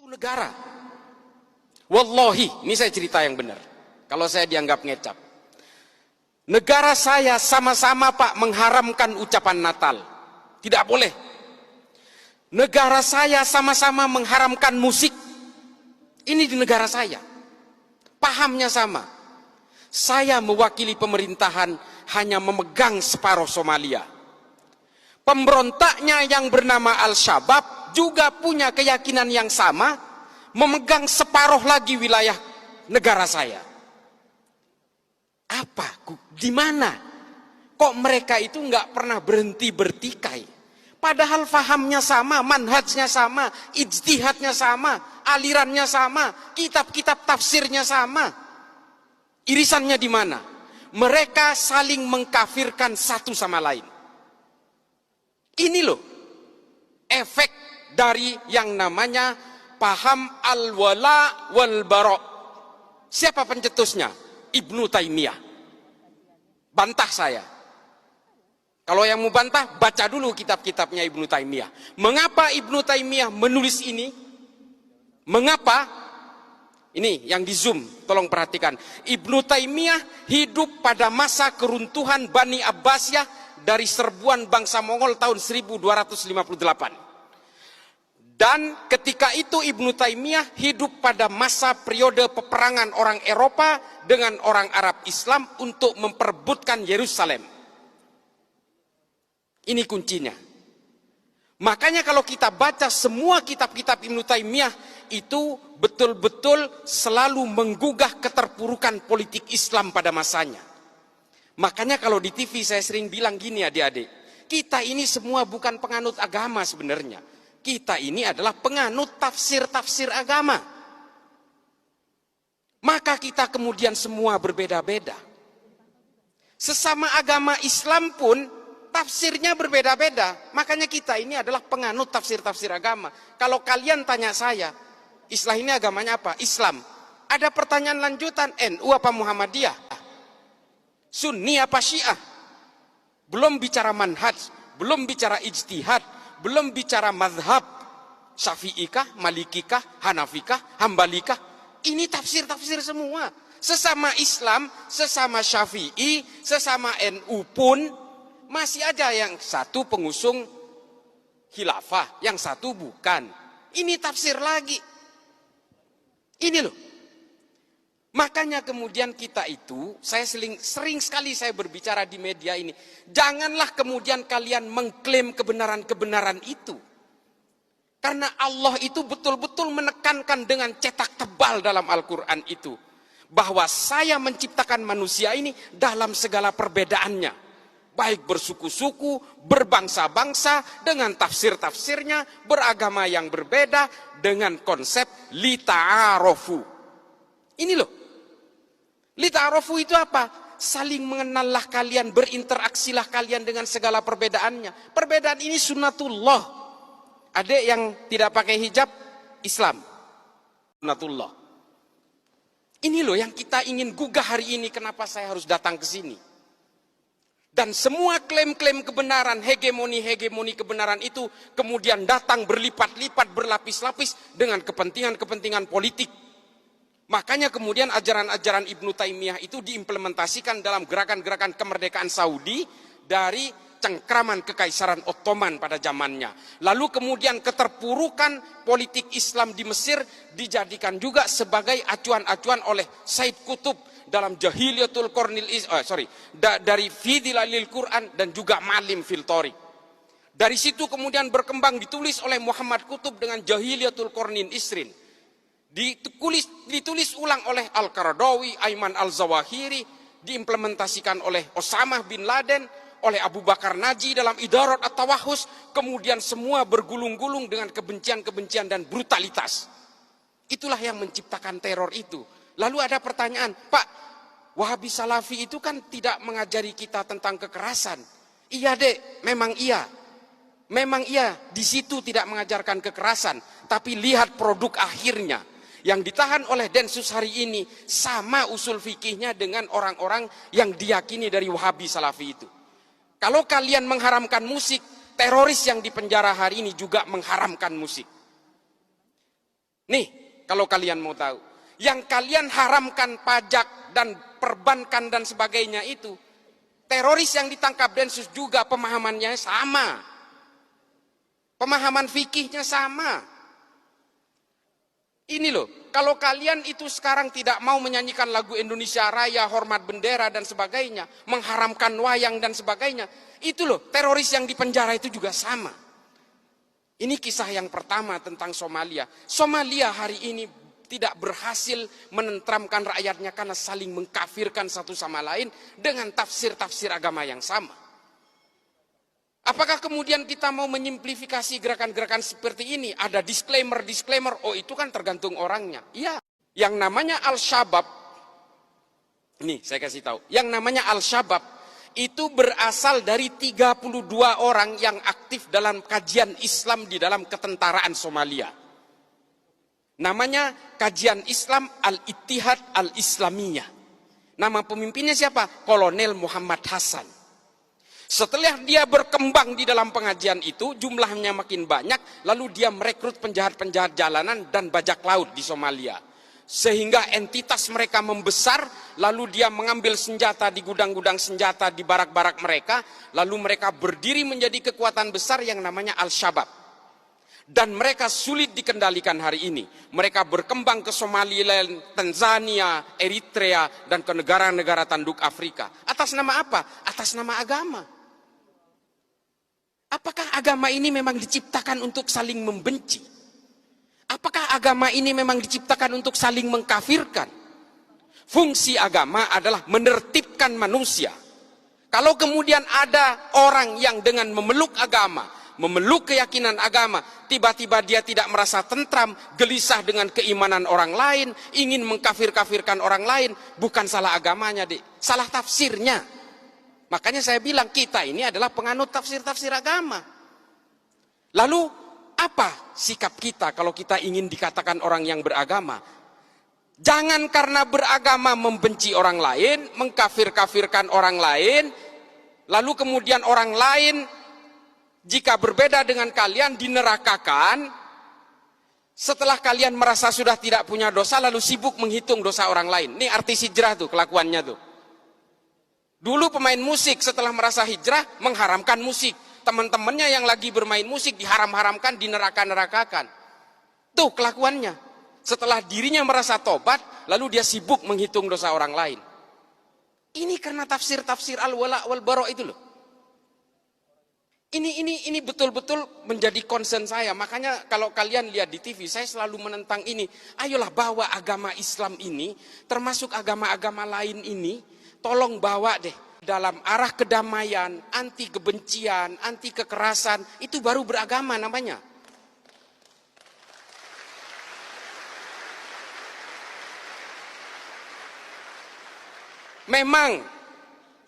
negara. Wallahi, ini saya cerita yang benar. Kalau saya dianggap ngecap. Negara saya sama-sama Pak mengharamkan ucapan Natal. Tidak boleh. Negara saya sama-sama mengharamkan musik. Ini di negara saya. Pahamnya sama. Saya mewakili pemerintahan hanya memegang separuh Somalia. Pemberontaknya yang bernama Al-Shabaab juga punya keyakinan yang sama, memegang separuh lagi wilayah negara saya. Apa? Di mana? Kok mereka itu nggak pernah berhenti bertikai? Padahal fahamnya sama, manhajnya sama, ijtihadnya sama, alirannya sama, kitab-kitab tafsirnya sama. Irisannya di mana? Mereka saling mengkafirkan satu sama lain. Ini loh efek dari yang namanya paham al-wala wal bara. Siapa pencetusnya? Ibnu Taimiyah. Bantah saya. Kalau yang mau bantah, baca dulu kitab-kitabnya Ibnu Taimiyah. Mengapa Ibnu Taimiyah menulis ini? Mengapa? Ini yang di zoom, tolong perhatikan. Ibnu Taimiyah hidup pada masa keruntuhan Bani Abbasiyah dari serbuan bangsa Mongol tahun 1258. Dan ketika itu Ibnu Taimiyah hidup pada masa periode peperangan orang Eropa dengan orang Arab Islam untuk memperebutkan Yerusalem. Ini kuncinya. Makanya kalau kita baca semua kitab-kitab Ibnu Taimiyah itu betul-betul selalu menggugah keterpurukan politik Islam pada masanya. Makanya kalau di TV saya sering bilang gini adik-adik, kita ini semua bukan penganut agama sebenarnya. Kita ini adalah penganut tafsir-tafsir agama. Maka kita kemudian semua berbeda-beda. Sesama agama Islam pun tafsirnya berbeda-beda. Makanya kita ini adalah penganut tafsir-tafsir agama. Kalau kalian tanya saya, Islam ini agamanya apa? Islam. Ada pertanyaan lanjutan, NU apa Muhammadiyah? Sunni apa Syiah? Belum bicara manhaj, belum bicara ijtihad, belum bicara mazhab. Syafi'ikah, Malikikah, Hanafikah, Hambalikah? Ini tafsir-tafsir semua. Sesama Islam, sesama Syafi'i, sesama NU pun masih ada yang satu pengusung khilafah, yang satu bukan. Ini tafsir lagi. Ini loh. Makanya kemudian kita itu, saya sering sekali saya berbicara di media ini, janganlah kemudian kalian mengklaim kebenaran-kebenaran itu. Karena Allah itu betul-betul menekankan dengan cetak tebal dalam Al-Quran itu, bahwa saya menciptakan manusia ini dalam segala perbedaannya. Baik bersuku-suku, berbangsa-bangsa, dengan tafsir-tafsirnya, beragama yang berbeda, dengan konsep lita'arofu. Ini loh. Lita'arofu itu apa? Saling mengenallah kalian, berinteraksilah kalian dengan segala perbedaannya. Perbedaan ini sunnatullah. Adik yang tidak pakai hijab, Islam. Sunnatullah. Ini loh yang kita ingin gugah hari ini, kenapa saya harus datang ke sini. Dan semua klaim-klaim kebenaran, hegemoni kebenaran itu kemudian datang berlipat-lipat, berlapis-lapis dengan kepentingan-kepentingan politik. Makanya kemudian ajaran-ajaran Ibnu Taimiyah itu diimplementasikan dalam gerakan-gerakan kemerdekaan Saudi dari cengkraman Kekaisaran Ottoman pada zamannya. Lalu kemudian keterpurukan politik Islam di Mesir dijadikan juga sebagai acuan-acuan oleh Said Qutb dalam Jahiliyatul Qarnil dari Fidilalil Quran dan juga Malim fil Thariq. Dari situ kemudian berkembang ditulis oleh Muhammad Qutb dengan Jahiliyatul Qarnin Isrin. Ditulis ulang oleh Al-Qaradawi, Ayman Al-Zawahiri, diimplementasikan oleh Osamah bin Laden, oleh Abu Bakar Naji dalam Idarat At-Tawahus, kemudian semua bergulung-gulung dengan kebencian-kebencian dan brutalitas. Itulah yang menciptakan teror itu. Lalu ada pertanyaan, Pak, Wahabi Salafi itu kan tidak mengajari kita tentang kekerasan. Iya dek, memang iya. Memang iya, di situ tidak mengajarkan kekerasan, tapi lihat produk akhirnya. Yang ditahan oleh Densus hari ini sama usul fikihnya dengan orang-orang yang diyakini dari Wahabi Salafi itu. Kalau kalian mengharamkan musik, teroris yang dipenjara hari ini juga mengharamkan musik. Nih, kalau kalian mau tahu, yang kalian haramkan pajak dan perbankan dan sebagainya itu, teroris yang ditangkap Densus juga pemahamannya sama. Pemahaman fikihnya sama. Ini loh, kalau kalian itu sekarang tidak mau menyanyikan lagu Indonesia Raya, hormat bendera dan sebagainya, mengharamkan wayang dan sebagainya, itu loh, teroris yang di penjara itu juga sama. Ini kisah yang pertama tentang Somalia. Somalia hari ini tidak berhasil menenteramkan rakyatnya karena saling mengkafirkan satu sama lain dengan tafsir-tafsir agama yang sama. Apakah kemudian kita mau menyimplifikasi gerakan-gerakan seperti ini? Ada disclaimer, oh itu kan tergantung orangnya. Iya, yang namanya Al-Shabaab, nih saya kasih tahu, yang namanya Al-Shabaab itu berasal dari 32 orang yang aktif dalam kajian Islam di dalam ketentaraan Somalia. Namanya Kajian Islam Al-Ittihad Al-Islamiyah. Nama pemimpinnya siapa? Kolonel Muhammad Hasan. Setelah dia berkembang di dalam pengajian itu, jumlahnya makin banyak, lalu dia merekrut penjahat-penjahat jalanan dan bajak laut di Somalia. Sehingga entitas mereka membesar, lalu dia mengambil senjata di gudang-gudang senjata di barak-barak mereka, lalu mereka berdiri menjadi kekuatan besar yang namanya Al-Shabaab. Dan mereka sulit dikendalikan hari ini. Mereka berkembang ke Somaliland, Tanzania, Eritrea, dan ke negara-negara tanduk Afrika. Atas nama apa? Atas nama agama. Apakah agama ini memang diciptakan untuk saling membenci? Apakah agama ini memang diciptakan untuk saling mengkafirkan? Fungsi agama adalah menertibkan manusia. Kalau kemudian ada orang yang dengan memeluk agama, memeluk keyakinan agama, tiba-tiba dia tidak merasa tentram, gelisah dengan keimanan orang lain, ingin mengkafir-kafirkan orang lain, bukan salah agamanya, salah tafsirnya. Makanya saya bilang kita ini adalah penganut tafsir-tafsir agama. Lalu apa sikap kita kalau kita ingin dikatakan orang yang beragama? Jangan karena beragama membenci orang lain, mengkafir-kafirkan orang lain, lalu kemudian orang lain jika berbeda dengan kalian dinerakakan, setelah kalian merasa sudah tidak punya dosa, lalu sibuk menghitung dosa orang lain. Ini artis hijrah tuh, kelakuannya tuh. Dulu pemain musik setelah merasa hijrah, mengharamkan musik. Teman-temannya yang lagi bermain musik diharam-haramkan, dineraka-nerakakan. Tuh kelakuannya. Setelah dirinya merasa tobat, lalu dia sibuk menghitung dosa orang lain. Ini karena tafsir-tafsir al-wala wal-bara itu loh. Ini betul-betul menjadi concern saya. Makanya kalau kalian lihat di TV, saya selalu menentang ini. Ayolah bawa agama Islam ini, termasuk agama-agama lain ini, tolong bawa deh dalam arah kedamaian, anti kebencian, anti kekerasan, itu baru beragama namanya. Memang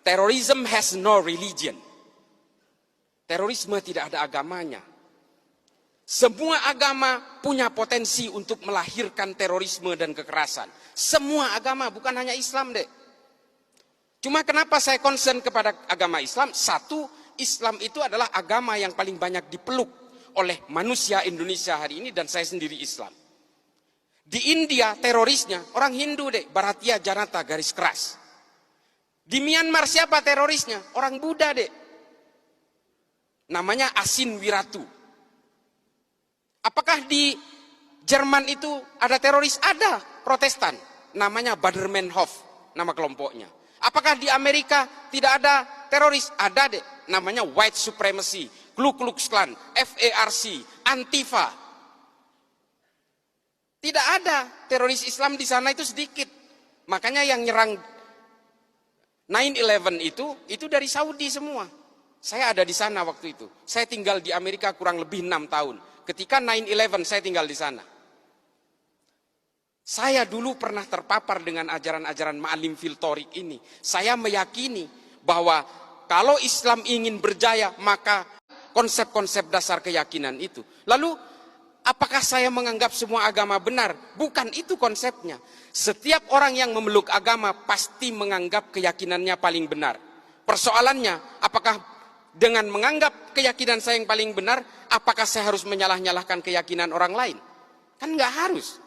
terrorism has no religion. Terorisme tidak ada agamanya. Semua agama punya potensi untuk melahirkan terorisme dan kekerasan. Semua agama, bukan hanya Islam deh. Cuma kenapa saya concern kepada agama Islam? Satu, Islam itu adalah agama yang paling banyak dipeluk oleh manusia Indonesia hari ini, dan saya sendiri Islam. Di India terorisnya orang Hindu deh, Bharatiya Janata garis keras. Di Myanmar siapa terorisnya? Orang Buddha deh. Namanya Asin Wiratu. Apakah di Jerman itu ada teroris? Ada, Protestan. Namanya Bader-Meinhof, nama kelompoknya. Apakah di Amerika tidak ada teroris? Ada deh, namanya White Supremacy, Ku Klux Klan, FARC, Antifa. Tidak ada teroris Islam di sana, itu sedikit. Makanya yang nyerang 9/11 itu dari Saudi semua. Saya ada di sana waktu itu. Saya tinggal di Amerika kurang lebih 6 tahun. Ketika 9/11 saya tinggal di sana. Saya dulu pernah terpapar dengan ajaran-ajaran Ma'alim fil Thoriq ini. Saya meyakini bahwa kalau Islam ingin berjaya, maka konsep-konsep dasar keyakinan itu. Lalu, apakah saya menganggap semua agama benar? Bukan itu konsepnya. Setiap orang yang memeluk agama pasti menganggap keyakinannya paling benar. Persoalannya, apakah dengan menganggap keyakinan saya yang paling benar, apakah saya harus menyalah-nyalahkan keyakinan orang lain? Kan nggak harus.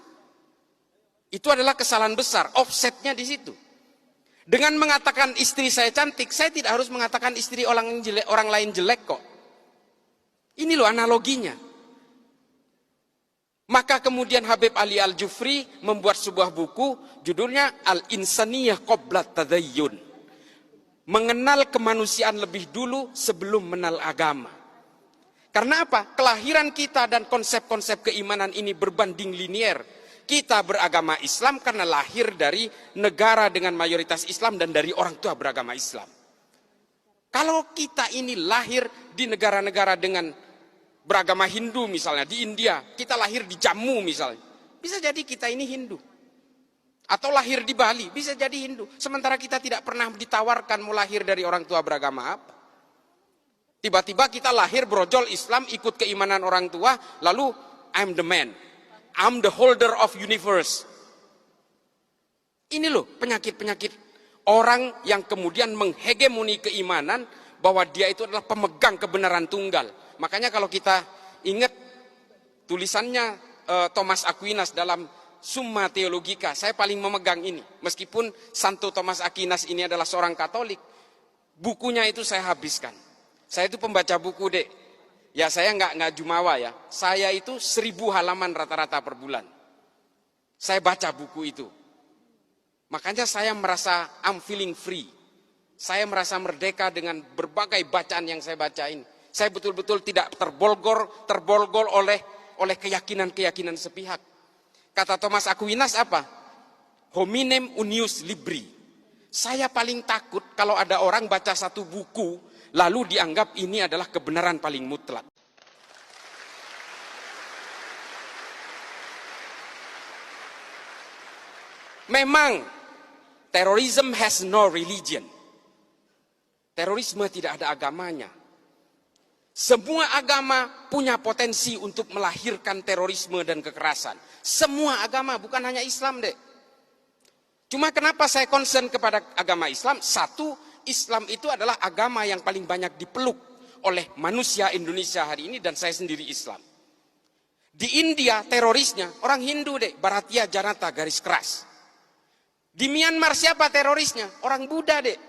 Itu adalah kesalahan besar, offsetnya di situ. Dengan mengatakan istri saya cantik, saya tidak harus mengatakan istri orang lain jelek kok. Ini loh analoginya. Maka kemudian Habib Ali Al-Jufri membuat sebuah buku, judulnya Al-Insaniyah Qabla Tadayyun. Mengenal kemanusiaan lebih dulu sebelum mengenal agama. Karena apa? Kelahiran kita dan konsep-konsep keimanan ini berbanding linier. Kita beragama Islam karena lahir dari negara dengan mayoritas Islam dan dari orang tua beragama Islam. Kalau kita ini lahir di negara-negara dengan beragama Hindu misalnya, di India, kita lahir di Jammu misalnya, bisa jadi kita ini Hindu. Atau lahir di Bali, bisa jadi Hindu. Sementara kita tidak pernah ditawarkan mau lahir dari orang tua beragama apa. Tiba-tiba kita lahir brojol Islam, ikut keimanan orang tua, lalu I'm the man. I'm the holder of universe. Ini loh penyakit-penyakit orang yang kemudian menghegemoni keimanan bahwa dia itu adalah pemegang kebenaran tunggal. Makanya kalau kita ingat tulisannya Thomas Aquinas dalam Summa Theologica, saya paling memegang ini. Meskipun Santo Thomas Aquinas ini adalah seorang Katolik, bukunya itu saya habiskan. Saya itu pembaca buku, Dek. Ya saya nggak jumawa ya, saya itu 1000 halaman rata-rata per bulan. Saya baca buku itu. Makanya saya merasa I'm feeling free. Saya merasa merdeka dengan berbagai bacaan yang saya baca ini. Saya betul-betul tidak terbolgol oleh keyakinan-keyakinan sepihak. Kata Thomas Aquinas apa? Hominem unius libri. Saya paling takut kalau ada orang baca satu buku lalu dianggap ini adalah kebenaran paling mutlak. Memang terorisme has no religion. Terorisme tidak ada agamanya. Semua agama punya potensi untuk melahirkan terorisme dan kekerasan. Semua agama, bukan hanya Islam, Dek. Cuma kenapa saya concern kepada agama Islam? Satu, Islam itu adalah agama yang paling banyak dipeluk oleh manusia Indonesia hari ini dan saya sendiri Islam. Di India terorisnya orang Hindu, Dek, Bharatiya Janata garis keras. Di Myanmar siapa terorisnya? Orang Buddha, Dek.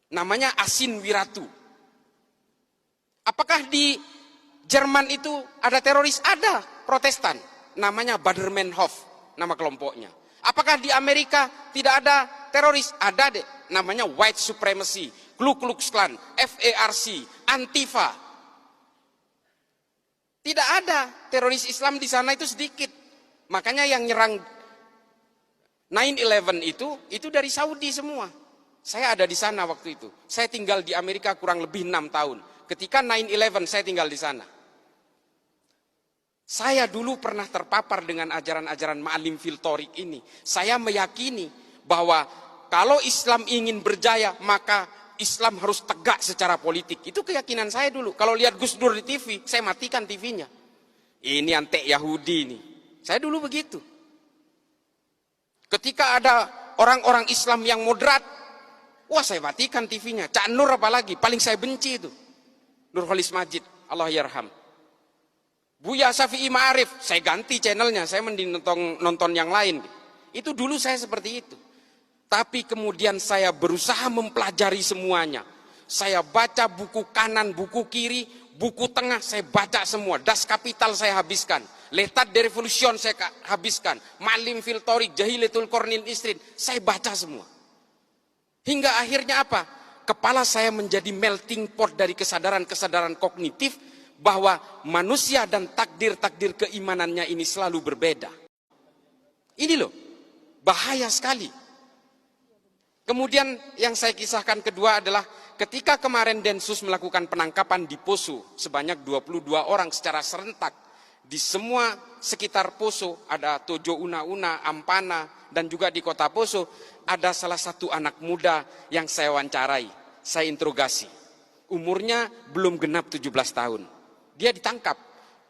Namanya Asin Wiratu. Apakah di Jerman itu ada teroris? Ada, Protestan. Namanya Baader-Meinhof, nama kelompoknya. Apakah di Amerika tidak ada teroris? Ada, Dek. Namanya white supremacy, Ku Klux Klan, FARC, Antifa. Tidak ada teroris Islam di sana, itu sedikit. Makanya yang nyerang 9/11 itu dari Saudi semua. Saya ada di sana waktu itu. Saya tinggal di Amerika kurang lebih 6 tahun. Ketika 9/11 saya tinggal di sana. Saya dulu pernah terpapar dengan ajaran-ajaran Ma'alim fil Thoriq ini. Saya meyakini bahwa kalau Islam ingin berjaya, maka Islam harus tegak secara politik. Itu keyakinan saya dulu. Kalau lihat Gus Dur di TV, saya matikan TV-nya. Ini antek Yahudi ini. Saya dulu begitu. Ketika ada orang-orang Islam yang moderat, wah saya matikan TV-nya. Cak Nur apalagi, paling saya benci itu. Nurholis Majid, Allah yarham. Buya Syafi'i Ma'arif, saya ganti channelnya, saya mending nonton yang lain. Itu dulu saya seperti itu. Tapi kemudian saya berusaha mempelajari semuanya. Saya baca buku kanan, buku kiri, buku tengah, saya baca semua. Das Kapital saya habiskan. L'état de Révolution saya habiskan. Ma'alim fil Thoriq, Jahilatul Qarnil Isrin, saya baca semua. Hingga akhirnya apa? Kepala saya menjadi melting pot dari kesadaran-kesadaran kognitif bahwa manusia dan takdir-takdir keimanannya ini selalu berbeda. Ini loh, bahaya sekali. Kemudian yang saya kisahkan kedua adalah ketika kemarin Densus melakukan penangkapan di Poso sebanyak 22 orang secara serentak. Di semua sekitar Poso, ada Tojo Una-Una, Ampana, dan juga di kota Poso, ada salah satu anak muda yang saya wawancarai, saya interogasi. Umurnya belum genap 17 tahun. Dia ditangkap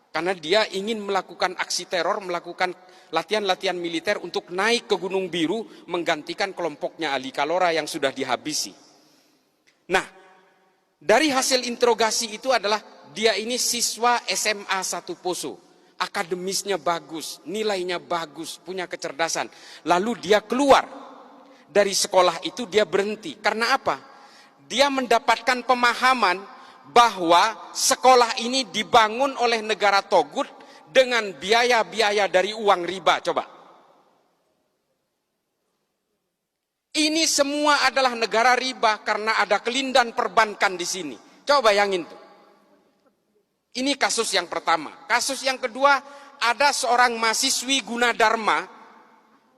karena dia ingin melakukan aksi teror, melakukan latihan-latihan militer untuk naik ke Gunung Biru menggantikan kelompoknya Ali Kalora yang sudah dihabisi. Nah, dari hasil interogasi itu adalah dia ini siswa SMA 1 Poso. akademisnya bagus, nilainya bagus, punya kecerdasan. Lalu dia keluar dari sekolah itu, dia berhenti. Karena apa? Dia mendapatkan pemahaman bahwa sekolah ini dibangun oleh negara togut dengan biaya-biaya dari uang riba. Coba. Ini semua adalah negara riba karena ada kelindan perbankan di sini. Coba bayangin tuh. Ini kasus yang pertama. Kasus yang kedua, ada seorang mahasiswi Gunadarma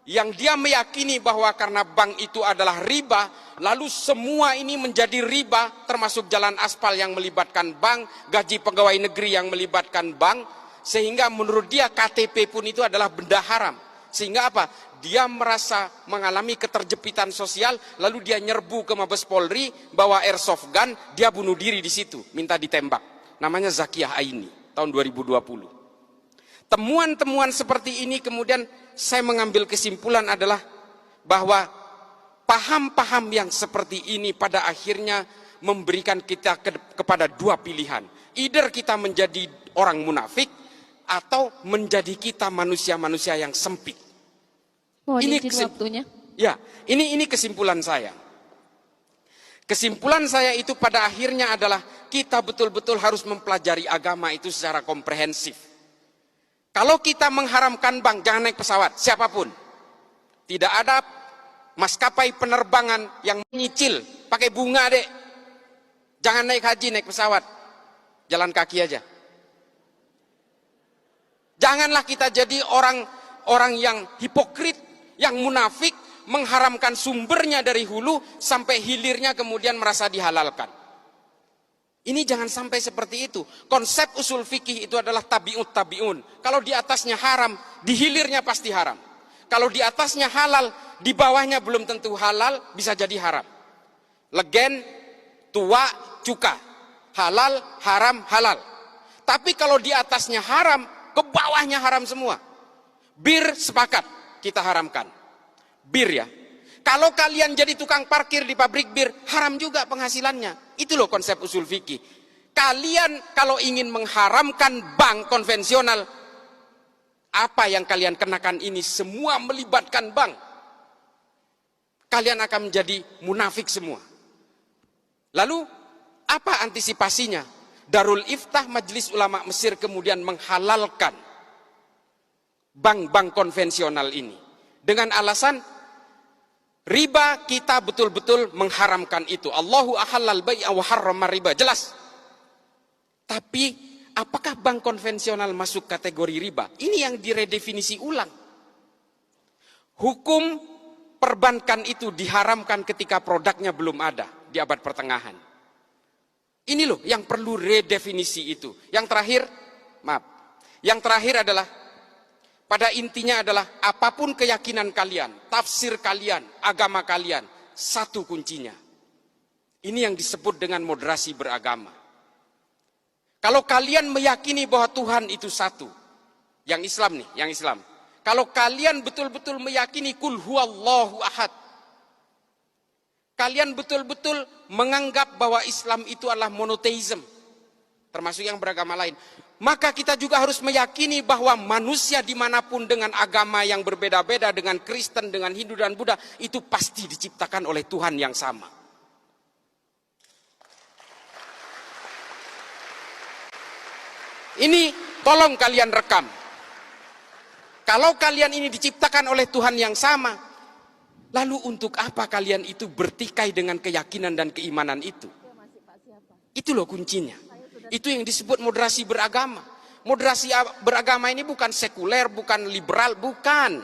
yang dia meyakini bahwa karena bank itu adalah riba, lalu semua ini menjadi riba, termasuk jalan aspal yang melibatkan bank, gaji pegawai negeri yang melibatkan bank, sehingga menurut dia KTP pun itu adalah benda haram. Sehingga apa? Dia merasa mengalami keterjepitan sosial, lalu dia nyerbu ke Mabes Polri, bawa airsoft gun, dia bunuh diri di situ, minta ditembak. Namanya Zakiyah Aini, tahun 2020. Temuan-temuan seperti ini kemudian saya mengambil kesimpulan adalah bahwa paham-paham yang seperti ini pada akhirnya memberikan kita kepada dua pilihan. Either kita menjadi orang munafik atau menjadi kita manusia-manusia yang sempit. Ini waktunya. Ya, ini kesimpulan saya. Kesimpulan saya itu pada akhirnya adalah kita betul-betul harus mempelajari agama itu secara komprehensif. Kalau kita mengharamkan bank, jangan naik pesawat, siapapun. Tidak ada maskapai penerbangan yang menyicil, pakai bunga dek. Jangan naik haji, naik pesawat. Jalan kaki aja. Janganlah kita jadi orang yang hipokrit, yang munafik, mengharamkan sumbernya dari hulu sampai hilirnya kemudian merasa dihalalkan. Ini jangan sampai seperti itu. Konsep usul fikih itu adalah tabi'ut tabi'un. Kalau di atasnya haram, di hilirnya pasti haram. Kalau di atasnya halal, di bawahnya belum tentu halal, bisa jadi haram. Legen, tua, cuka. Halal, haram, halal. Tapi kalau di atasnya haram, ke bawahnya haram semua. Bir sepakat, kita haramkan. Bir ya. Kalau kalian jadi tukang parkir di pabrik bir, haram juga penghasilannya. Itu loh konsep usul fikih. Kalian kalau ingin mengharamkan bank konvensional, apa yang kalian kenakan ini semua melibatkan bank. Kalian akan menjadi munafik semua. Lalu, apa antisipasinya? Darul Iftah Majelis Ulama Mesir kemudian menghalalkan bank-bank konvensional ini. Dengan alasan, riba kita betul-betul mengharamkan itu. Allahu ahallal bai'a wa harrama riba. Jelas. Tapi apakah bank konvensional masuk kategori riba? Ini yang diredefinisi ulang. Hukum perbankan itu diharamkan ketika produknya belum ada di abad pertengahan. Ini loh yang perlu redefinisi itu. Yang terakhir, maaf. Yang terakhir adalah pada intinya adalah apapun keyakinan kalian, tafsir kalian, agama kalian, satu kuncinya. Ini yang disebut dengan moderasi beragama. Kalau kalian meyakini bahwa Tuhan itu satu, yang Islam nih, yang Islam. Kalau kalian betul-betul meyakini kul huwallahu ahad, kalian betul-betul menganggap bahwa Islam itu adalah monoteism, termasuk yang beragama lain. Maka kita juga harus meyakini bahwa manusia dimanapun dengan agama yang berbeda-beda, dengan Kristen, dengan Hindu dan Buddha, itu pasti diciptakan oleh Tuhan yang sama. Ini tolong kalian rekam. Kalau kalian ini diciptakan oleh Tuhan yang sama, lalu untuk apa kalian itu bertikai dengan keyakinan dan keimanan itu? Itu loh kuncinya. Itu yang disebut moderasi beragama. Moderasi beragama ini bukan sekuler, bukan liberal, bukan.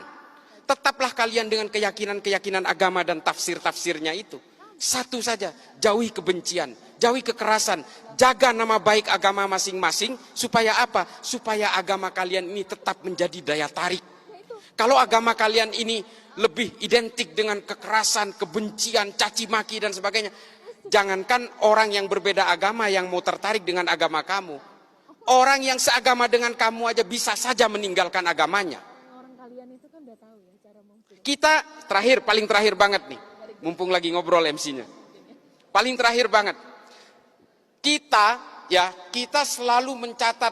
Tetaplah kalian dengan keyakinan-keyakinan agama dan tafsir-tafsirnya itu. Satu saja, jauhi kebencian, jauhi kekerasan, jaga nama baik agama masing-masing, supaya apa? Supaya agama kalian ini tetap menjadi daya tarik. Kalau agama kalian ini lebih identik dengan kekerasan, kebencian, caci maki dan sebagainya, jangankan orang yang berbeda agama yang mau tertarik dengan agama kamu, orang yang seagama dengan kamu aja bisa saja meninggalkan agamanya. Kita terakhir, paling terakhir banget nih, mumpung lagi ngobrol MC-nya. Paling terakhir banget. Kita selalu mencatat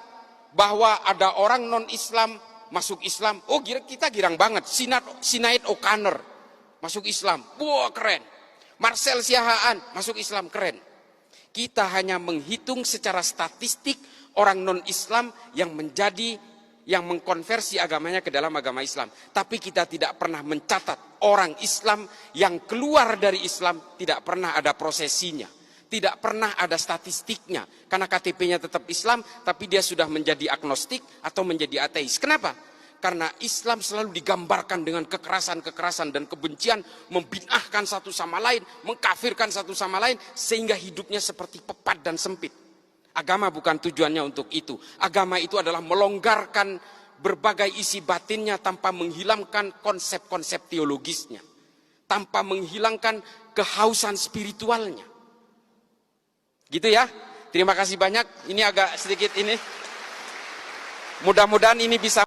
bahwa ada orang non-Islam masuk Islam. Oh, kita girang banget. Sinead O'Connor masuk Islam. Wah, keren. Marcel Siahaan masuk Islam, keren. Kita hanya menghitung secara statistik orang non-Islam yang mengkonversi agamanya ke dalam agama Islam. Tapi kita tidak pernah mencatat orang Islam yang keluar dari Islam, tidak pernah ada prosesinya. Tidak pernah ada statistiknya. Karena KTP-nya tetap Islam, tapi dia sudah menjadi agnostik atau menjadi ateis. Kenapa? Karena Islam selalu digambarkan dengan kekerasan-kekerasan dan kebencian, membid'ahkan satu sama lain, mengkafirkan satu sama lain, sehingga hidupnya seperti pepat dan sempit. Agama bukan tujuannya untuk itu. Agama itu adalah melonggarkan berbagai isi batinnya tanpa menghilangkan konsep-konsep teologisnya. Tanpa menghilangkan kehausan spiritualnya. Gitu ya. Terima kasih banyak. Ini agak sedikit ini. Mudah-mudahan ini bisa